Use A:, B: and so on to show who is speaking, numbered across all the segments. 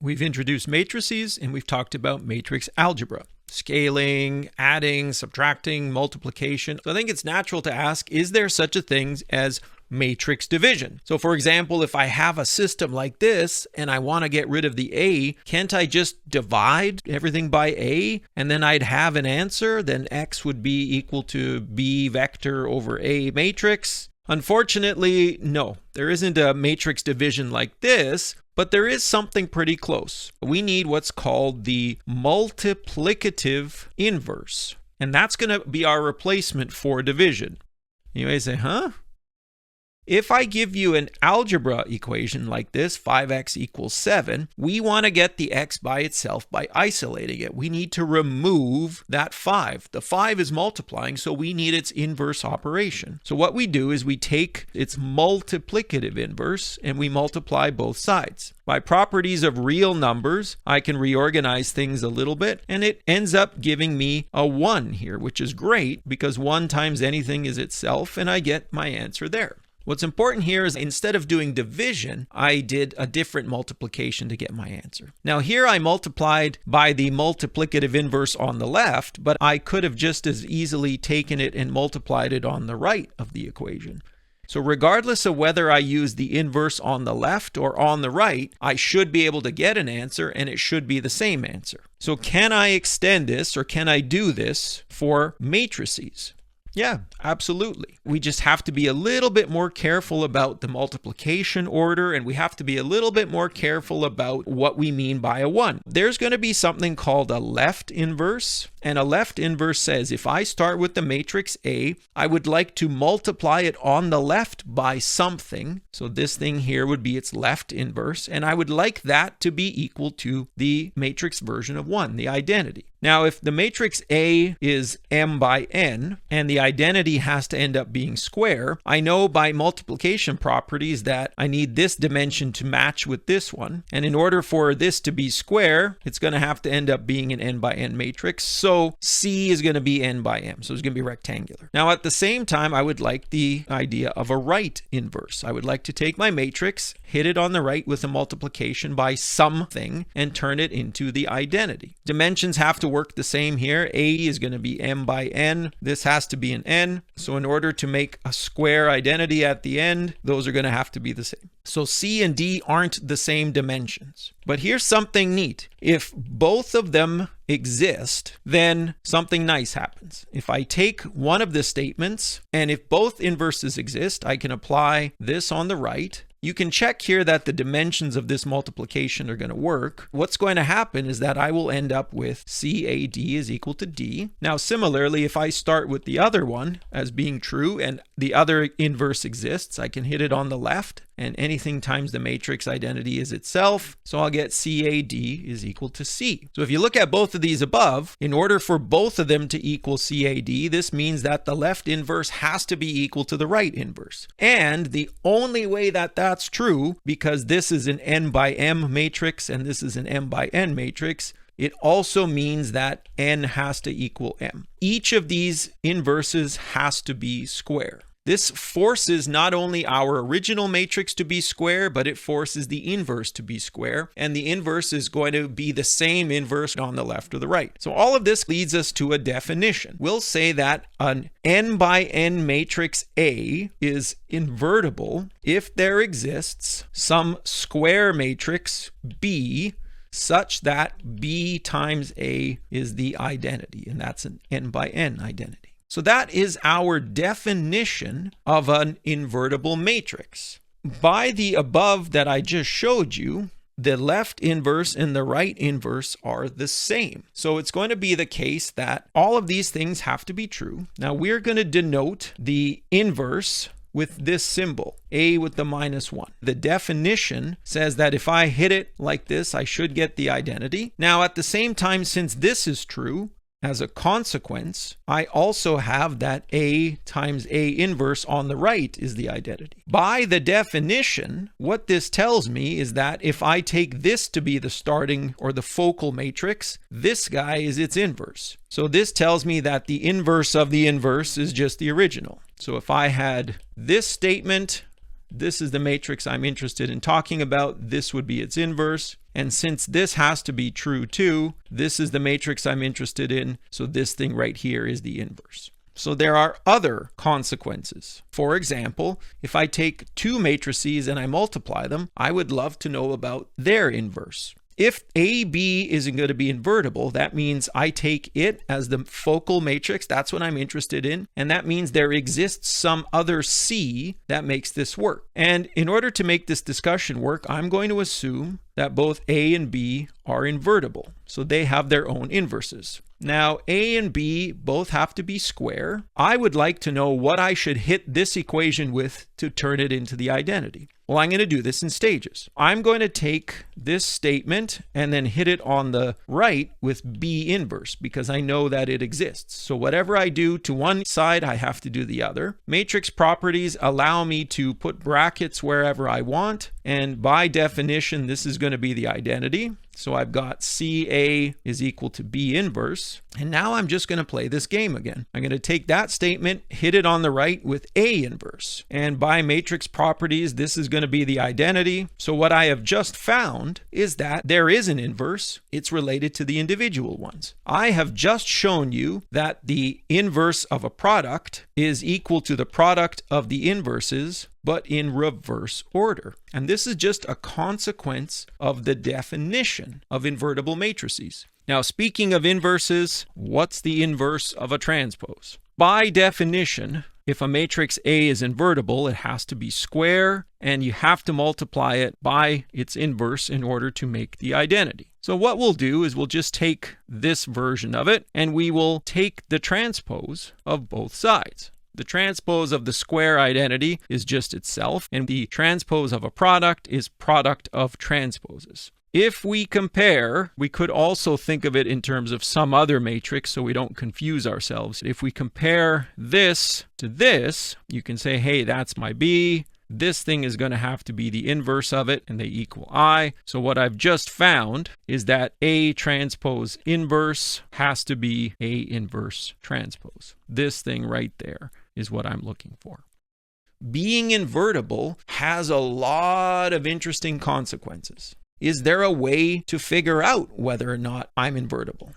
A: We've introduced matrices and we've talked about matrix algebra. Scaling, adding, subtracting, multiplication. So I think it's natural to ask, is there such a thing as matrix division? So for example, if I have a system like this and I want to get rid of the A, can't I just divide everything by A and then I'd have an answer? Then X would be equal to B vector over A matrix. Unfortunately, no, there isn't a matrix division like this, but there is something pretty close. We need what's called the multiplicative inverse, and that's going to be our replacement for division. You may say, huh? If I give you an algebra equation like this, 5x equals 7, we want to get the x by itself by isolating it. We need to remove that 5. The 5 is multiplying, so we need its inverse operation. So what we do is we take its multiplicative inverse and we multiply both sides. By properties of real numbers, I can reorganize things a little bit, and it ends up giving me a 1 here, which is great because 1 times anything is itself, and I get my answer there. What's important here is instead of doing division, I did a different multiplication to get my answer. Now here I multiplied by the multiplicative inverse on the left, but I could have just as easily taken it and multiplied it on the right of the equation. So regardless of whether I use the inverse on the left or on the right, I should be able to get an answer and it should be the same answer. So can I extend this or can I do this for matrices? Yeah, absolutely. We just have to be a little bit more careful about the multiplication order, and we have to be a little bit more careful about what we mean by a 1. There's going to be something called a left inverse, and a left inverse says if I start with the matrix A, I would like to multiply it on the left by something. So this thing here would be its left inverse, and I would like that to be equal to the matrix version of 1, the identity. Now, if the matrix A is m by n, and the identity has to end up being square, I know by multiplication properties that I need this dimension to match with this one. And in order for this to be square, it's going to have to end up being an n by n matrix. So C is going to be n by m. So it's going to be rectangular. Now, at the same time, I would like the idea of a right inverse. I would like to take my matrix, hit it on the right with a multiplication by something, and turn it into the identity. Dimensions have to work the same here. A is going to be m by n. This has to be an n. So in order to make a square identity at the end, those are going to have to be the same. So C and D aren't the same dimensions. But here's something neat. If both of them exist, then something nice happens. If I take one of the statements, and if both inverses exist, I can apply this on the right. You can check here that the dimensions of this multiplication are going to work. What's going to happen is that I will end up with CAD is equal to D. Now, similarly, if I start with the other one as being true and the other inverse exists, I can hit it on the left, and anything times the matrix identity is itself. So I'll get CAD is equal to C. So if you look at both of these above, in order for both of them to equal CAD, this means that the left inverse has to be equal to the right inverse. And the only way that that's true, because this is an n by m matrix and this is an m by n matrix, it also means that n has to equal m. Each of these inverses has to be square. This forces not only our original matrix to be square, but it forces the inverse to be square. And the inverse is going to be the same inverse on the left or the right. So all of this leads us to a definition. We'll say that an n by n matrix A is invertible if there exists some square matrix B such that B times A is the identity. And that's an n by n identity. So that is our definition of an invertible matrix. By the above that I just showed you, the left inverse and the right inverse are the same. So it's going to be the case that all of these things have to be true. Now we're going to denote the inverse with this symbol, A with the -1. The definition says that if I hit it like this, I should get the identity. Now at the same time, since this is true, as a consequence, I also have that A times A inverse on the right is the identity. By the definition, what this tells me is that if I take this to be the starting or the focal matrix, this guy is its inverse. So this tells me that the inverse of the inverse is just the original. So if I had this statement, This is the matrix I'm interested in talking about. This would be its inverse. And since this has to be true too, this is the matrix I'm interested in. So this thing right here is the inverse. So there are other consequences. For example, if I take two matrices and I multiply them, I would love to know about their inverse. If AB isn't going to be invertible, that means I take it as the focal matrix. That's what I'm interested in. And that means there exists some other C that makes this work. And in order to make this discussion work, I'm going to assume that both A and B are invertible. So they have their own inverses. Now, A and B both have to be square. I would like to know what I should hit this equation with to turn it into the identity. Well, I'm going to do this in stages. I'm going to take this statement and then hit it on the right with B inverse because I know that it exists. So whatever I do to one side, I have to do the other. Matrix properties allow me to put brackets wherever I want. And by definition, this is going to be the identity. So I've got CA is equal to B inverse. And now I'm just going to play this game again. I'm going to take that statement, hit it on the right with A inverse. And by matrix properties, this is going to be the identity. So what I have just found is that there is an inverse. It's related to the individual ones. I have just shown you that the inverse of a product is equal to the product of the inverses, but in reverse order. And this is just a consequence of the definition of invertible matrices. Now, speaking of inverses, what's the inverse of a transpose? By definition, if a matrix A is invertible, it has to be square, and you have to multiply it by its inverse in order to make the identity. So what we'll do is we'll just take this version of it, and we will take the transpose of both sides. The transpose of the square identity is just itself, and the transpose of a product is product of transposes. If we compare, we could also think of it in terms of some other matrix so we don't confuse ourselves. If we compare this to this, you can say, hey, that's my B. This thing is going to have to be the inverse of it, and they equal I. So what I've just found is that A transpose inverse has to be A inverse transpose. This thing right there is what I'm looking for. Being invertible has a lot of interesting consequences. Is there a way to figure out whether or not I'm invertible?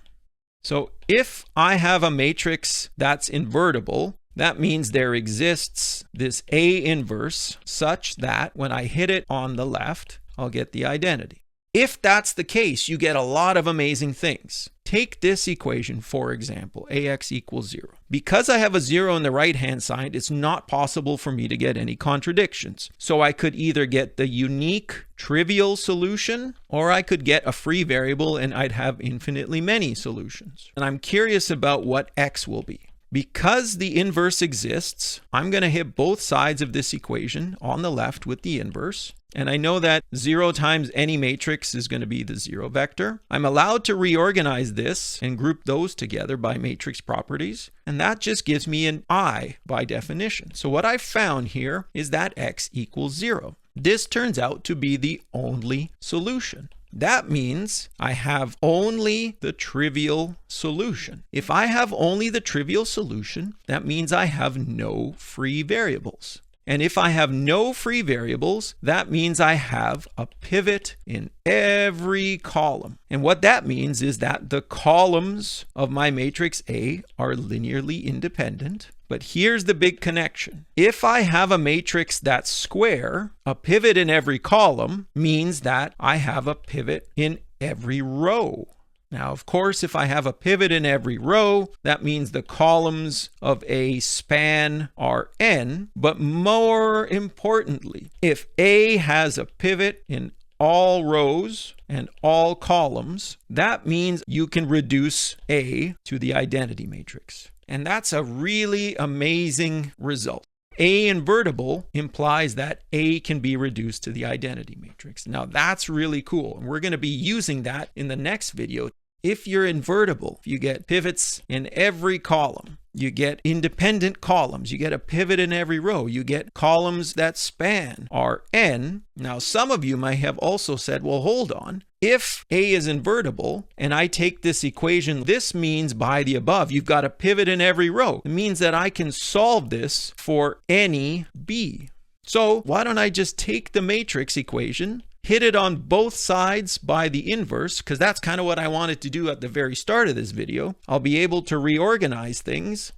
A: So if I have a matrix that's invertible, that means there exists this A inverse such that when I hit it on the left, I'll get the identity. If that's the case, you get a lot of amazing things. Take this equation, for example, AX equals 0. Because I have a 0 on the right-hand side, it's not possible for me to get any contradictions. So I could either get the unique trivial solution, or I could get a free variable and I'd have infinitely many solutions. And I'm curious about what X will be. Because the inverse exists, I'm going to hit both sides of this equation on the left with the inverse. And I know that 0 times any matrix is going to be the 0 vector. I'm allowed to reorganize this and group those together by matrix properties. And that just gives me an I by definition. So what I've found here is that X equals 0. This turns out to be the only solution. That means I have only the trivial solution. If I have only the trivial solution, that means I have no free variables. And if I have no free variables, that means I have a pivot in every column. And what that means is that the columns of my matrix A are linearly independent. But here's the big connection. If I have a matrix that's square, a pivot in every column means that I have a pivot in every row. Now, of course, if I have a pivot in every row, that means the columns of a span are n. But more importantly, if A has a pivot in all rows and all columns, that means you can reduce A to the identity matrix. And that's a really amazing result. A invertible implies that A can be reduced to the identity matrix. Now that's really cool. And we're going to be using that in the next video. If you're invertible, you get pivots in every column. You get independent columns. You get a pivot in every row. You get columns that span Rn. Now, some of you might have also said, well, hold on. If A is invertible and I take this equation, this means by the above, you've got a pivot in every row. It means that I can solve this for any B. So why don't I just take the matrix equation, hit it on both sides by the inverse, because that's kind of what I wanted to do at the very start of this video. I'll be able to reorganize things.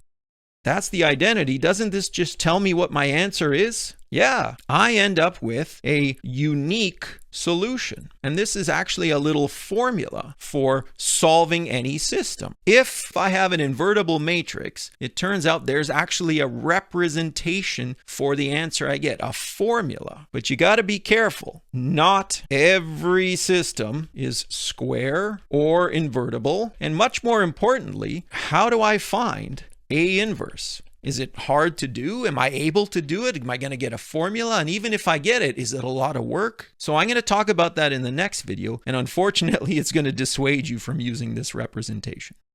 A: That's the identity. Doesn't this just tell me what my answer is? Yeah, I end up with a unique solution. And this is actually a little formula for solving any system. If I have an invertible matrix, it turns out there's actually a representation for the answer I get, a formula. But you got to be careful. Not every system is square or invertible. And much more importantly, how do I find A inverse? Is it hard to do? Am I able to do it? Am I going to get a formula? And even if I get it, is it a lot of work? So I'm going to talk about that in the next video. And unfortunately, it's going to dissuade you from using this representation.